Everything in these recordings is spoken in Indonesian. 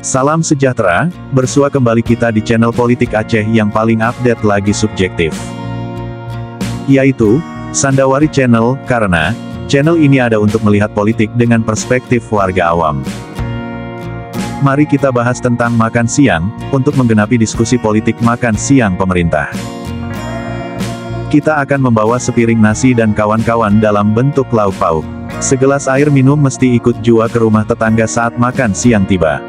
Salam sejahtera, bersua kembali kita di channel Politik Aceh yang paling update lagi subjektif. Yaitu, Sandawari Channel, karena, channel ini ada untuk melihat politik dengan perspektif warga awam. Mari kita bahas tentang makan siang, untuk menggenapi diskusi politik makan siang pemerintah. Kita akan membawa sepiring nasi dan kawan-kawan dalam bentuk lauk pauk. Segelas air minum mesti ikut jua ke rumah tetangga saat makan siang tiba.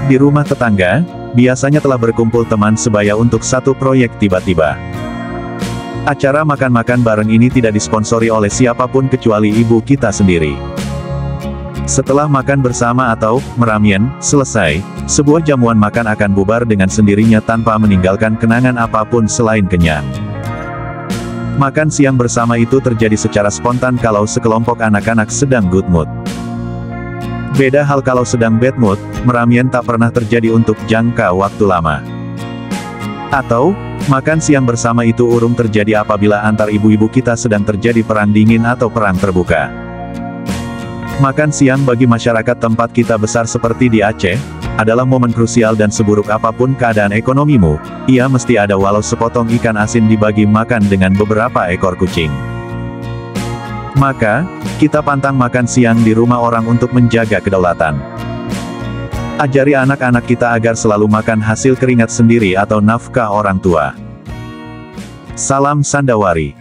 Di rumah tetangga, biasanya telah berkumpul teman sebaya untuk satu proyek tiba-tiba. Acara makan-makan bareng ini tidak disponsori oleh siapapun kecuali ibu kita sendiri. Setelah makan bersama atau meramien selesai, sebuah jamuan makan akan bubar dengan sendirinya tanpa meninggalkan kenangan apapun selain kenyang. Makan siang bersama itu terjadi secara spontan kalau sekelompok anak-anak sedang good mood. Beda hal kalau sedang bad mood, meramien tak pernah terjadi untuk jangka waktu lama. Atau, makan siang bersama itu urung terjadi apabila antar ibu-ibu kita sedang terjadi perang dingin atau perang terbuka. Makan siang bagi masyarakat tempat kita besar seperti di Aceh, adalah momen krusial dan seburuk apapun keadaan ekonomimu, ia mesti ada walau sepotong ikan asin dibagi makan dengan beberapa ekor kucing. Maka, kita pantang makan siang di rumah orang untuk menjaga kedaulatan. Ajari anak-anak kita agar selalu makan hasil keringat sendiri atau nafkah orang tua. Salam Sandawari.